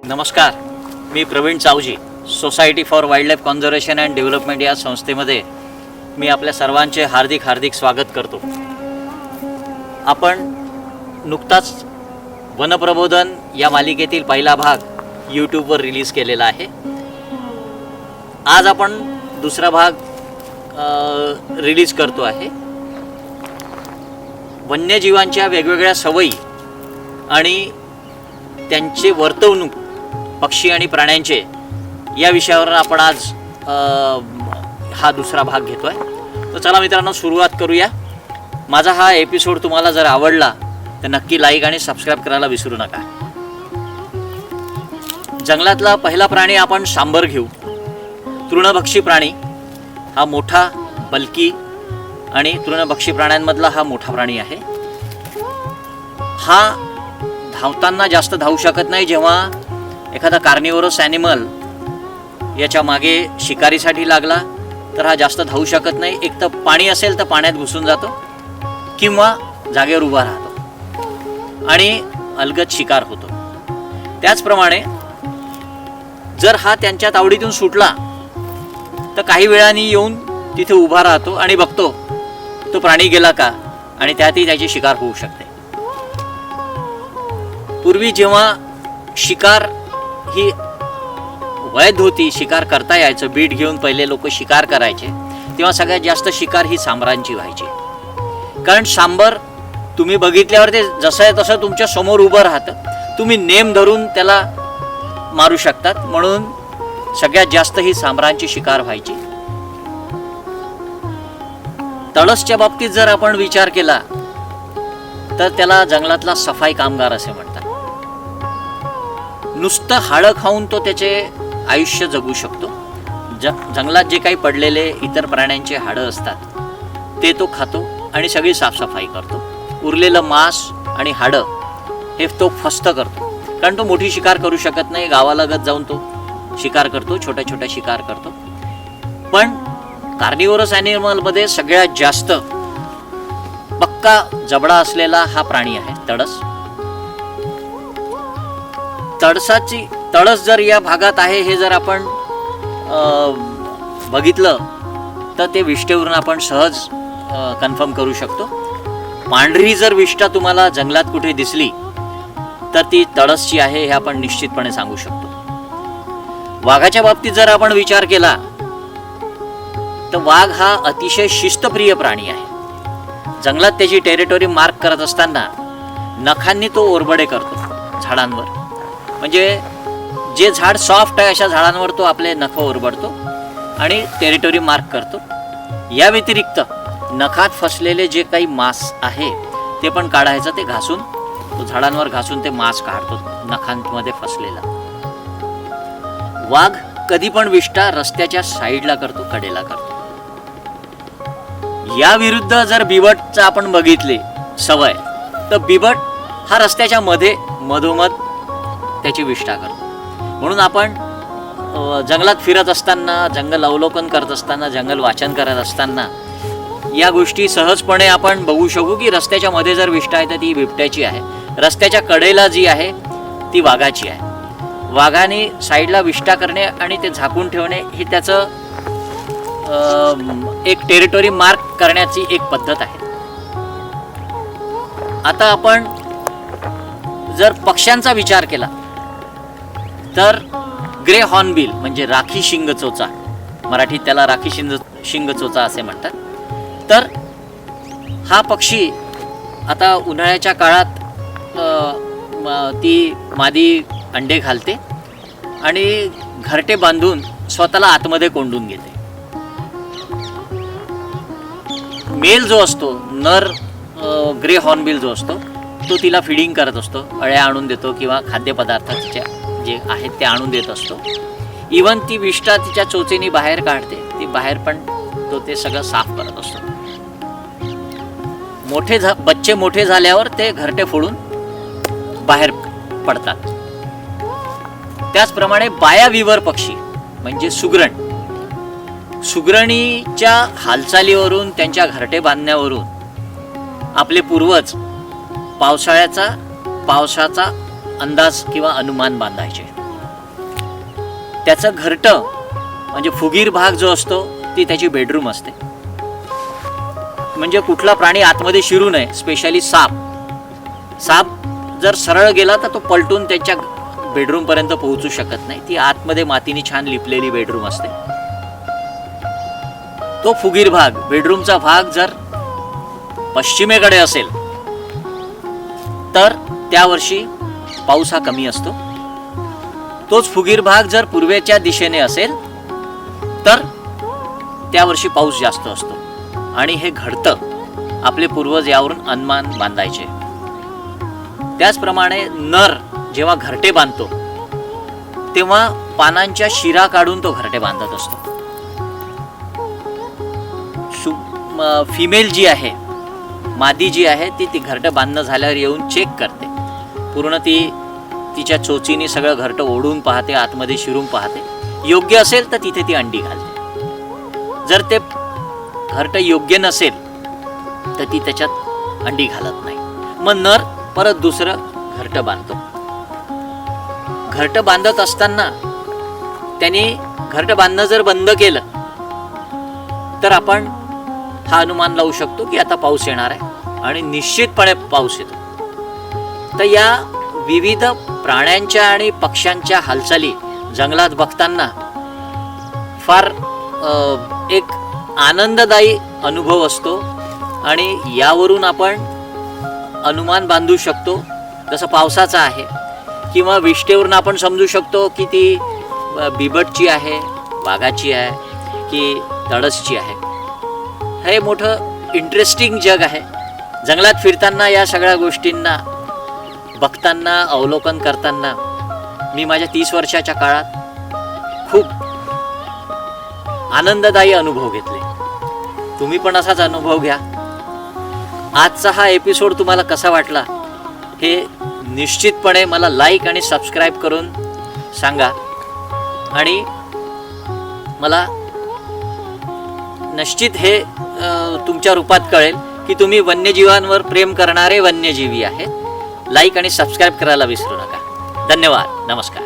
नमस्कार, मी Praveen Chavji. Society for wildlife conservation and development या संस्थेमध्ये मी आपल्या सर्वांचे हार्दिक स्वागत करतो. आपण नुकताच वनप्रबोधन या मालिकेतील पहिला भाग यूट्यूबवर रिलीज केलेला आहे. आज आपण दुसरा भाग रिलीज करतो आहे. वन्यजीवांच्या वेगवेगळ्या सवयी आणि त्यांचे वर्तवणूक पक्षी आणि प्राण्यांचे या विषयावर आपण आज हा दुसरा भाग घेतो आहे. तर चला मित्रांनो, सुरुवात करूया. माझा हा एपिसोड तुम्हाला जर आवडला तर नक्की लाईक आणि सबस्क्राईब करायला विसरू नका. जंगलातला पहिला प्राणी आपण सांबर घेऊ. तृणभक्षी प्राणी हा मोठा, बल्की आणि तृणभक्षी प्राण्यांमधला हा मोठा प्राणी आहे. हा धावताना जास्त धावू शकत नाही. जेव्हा एखादा कार्निवोरस ॲनिमल याच्या मागे शिकारीसाठी लागला तर हा जास्त धावू शकत नाही. एक तर पाणी असेल तर पाण्यात घुसून जातो किंवा जागेवर उभा राहतो आणि अलगद शिकार होतो. त्याचप्रमाणे जर हा त्यांच्या तावडीतून सुटला तर काही वेळाने येऊन तिथे उभा राहतो आणि बघतो तो प्राणी गेला का, आणि त्यातही त्याची शिकार होऊ शकते. पूर्वी जेव्हा शिकार ही वैध होती, शिकार करता यायचं, बीट घेऊन पहिले लोक शिकार करायचे, तेव्हा सगळ्यात जास्त शिकार ही सांबरांची व्हायची. कारण सांबर तुम्ही बघितल्यावर ते जसं आहे तसं तुमच्या समोर उभं राहतं. तुम्ही नेम धरून त्याला मारू शकतात, म्हणून सगळ्यात जास्त ही सांबरांची शिकार व्हायची. तळसच्या बाबतीत जर आपण विचार केला तर त्याला जंगलातला सफाई कामगार असे म्हणतात. नुसतं हाडं खाऊन तो त्याचे आयुष्य जगू शकतो. जंगलात जे काही पडलेले इतर प्राण्यांचे हाडं असतात ते तो खातो आणि सगळी साफसफाई करतो. उरलेलं मांस आणि हाडं हे तो फस्त करतो, कारण तो मोठी शिकार करू शकत नाही. गावालगत जाऊन तो शिकार करतो, छोट्या छोट्या शिकार करतो. पण कार्निवोरस ॲनिमलमध्ये सगळ्यात जास्त पक्का जबडा असलेला हा प्राणी आहे तळस. तळस जर या भागात आहे हे जर आपण बघितलं तर ते विष्ठेवरून आपण सहज कन्फर्म करू शकतो. पांढरी जर विष्ठा तुम्हाला जंगलात कुठे दिसली तर ती तळसची आहे हे आपण निश्चितपणे सांगू शकतो. वाघाच्या बाबतीत जर आपण विचार केला तर वाघ हा अतिशय शिस्तप्रिय प्राणी आहे. जंगलात त्याची टेरिटोरी मार्क करत असताना नखांनी तो ओरबडे करतो झाडांवर. म्हणजे जे झाड सॉफ्ट आहे अशा झाडांवर तो आपले नख ओरबडतो आणि टेरिटोरी मार्क करतो. या व्यतिरिक्त नखात फसलेले जे काही मांस आहे ते पण काढायचं. ते घासून, तो झाडांवर घासून ते मांस काढतो नखांमध्ये फसलेला. वाघ कधी पण विष्ठा रस्त्याच्या साईडला करतो, कडेला करतो. या विरुद्ध जर बिबटचा आपण बघितले सवय, तर बिबट हा रस्त्याच्या मधोमध त्याची विष्ठा करतो. म्हणून आपण जंगलात फिरत असताना, जंगल अवलोकन करत असताना, जंगल वाचन करत असताना या गोष्टी सहजपणे आपण बघू शकू की रस्त्याच्या मध्ये जर विष्ठा आहे तर ती बिबट्याची आहे, रस्त्याच्या कडेला जी आहे ती वाघाची आहे. वाघाने साईडला विष्ठा करणे आणि ते झाकून ठेवणे ही त्याचं एक टेरिटोरी मार्क करण्याची एक पद्धत आहे. आता आपण जर पक्ष्यांचा विचार केला तर ग्रे हॉर्नबिल म्हणजे राखी शिंगचोचा, मराठीत त्याला राखी शिंगचोचा असे म्हणतात. तर हा पक्षी आता उन्हाळ्याच्या काळात ती मादी अंडे घालते आणि घरटे बांधून स्वतःला आतमध्ये कोंडून घेते. मेल जो असतो, नर ग्रे हॉर्नबिल जो असतो, तो तिला फिडिंग करत असतो, अळ्या आणून देतो किंवा खाद्यपदार्थ तिच्या जे आहेत ते आणून देत असतो. इवन ती विष्ठा तिच्या चोचेनी बाहेर काढते, ती बाहेर पण तो ते सगळं साफ करत असतो. बच्चे मोठे झाल्यावर ते घरटे फोडून बाहेर पडतात. त्याचप्रमाणे बाया विवर पक्षी म्हणजे सुगरणीच्या हालचालीवरून, त्यांच्या घरटे बांधण्यावरून आपले पूर्वज पावसाचा अंदाज किंवा अनुमान बांधायचे. त्याचं घरटं म्हणजे फुगीर भाग जो असतो ती त्याची बेडरूम असते. म्हणजे कुठला प्राणी आतमध्ये शिरू नये, स्पेशली साप. साप जर सरळ गेला तर तो पलटून त्याच्या बेडरूम पर्यंत पोहोचू शकत नाही. ती आतमध्ये मातीने छान लिपलेली बेडरूम असते. तो फुगीर भाग, बेडरूमचा भाग जर पश्चिमेकडे असेल तर त्या वर्षी पाऊस हा कमी असतो. तोच फुगीर भाग जर पूर्वेच्या दिशेने असेल तर त्या वर्षी पाऊस जास्त असतो. आणि हे घडतं. आपले पूर्वज यावरून अनुमान बांधायचे. त्याचप्रमाणे नर जेव्हा घरटे बांधतो तेव्हा पानांच्या शिरा काढून तो घरटे बांधत असतो. फिमेल जी आहे, मादी जी आहे, ती घरटं बांधणं झाल्यावर येऊन चेक करते. पूर्ण ती तिच्या चोचीने सगळं घरटं ओढून पाहते, आतमध्ये शिरून पाहते. योग्य असेल तर तिथे ती अंडी घालते. जर ते घरटं योग्य नसेल तर ती त्याच्यात अंडी घालत नाही. मग नर परत दुसरं घरटं बांधतो. घरटं बांधत असताना त्याने घरटं बांधणं जर बंद केलं तर आपण हा अनुमान लावू शकतो की आता पाऊस येणार आहे आणि निश्चितपणे पाऊस येतो. तर या विविध प्राण्यांच्या आणि पक्ष्यांच्या हालचाली जंगलात बघताना फार एक आनंददायी अनुभव असतो. आणि यावरून आपण अनुमान बांधू शकतो, जसं पावसाचा आहे, किंवा विष्टेवरून आपण समजू शकतो की ती बिबटची आहे, वाघाची आहे की तडसची आहे. हे मोठं इंटरेस्टिंग जग आहे. जंगलात फिरताना या सगळ्या गोष्टींना बघताना, अवलोकन करताना मी माझ्या 30 वर्षाच्या काळात खूप आनंददायी अनुभव घेतले. तुम्ही पण असाच अनुभव घ्या. आजचा हा एपिसोड तुम्हाला कसा वाटला हे निश्चितपणे मला लाईक आणि सबस्क्राईब करून सांगा. आणि मला निश्चित हे तुमच्या रूपात कळेल की तुम्ही वन्यजीवांवर प्रेम करणारे वन्यजीवी आहेत. लाईक आणि सबस्क्राईब करायला विसरू नका. धन्यवाद. नमस्कार.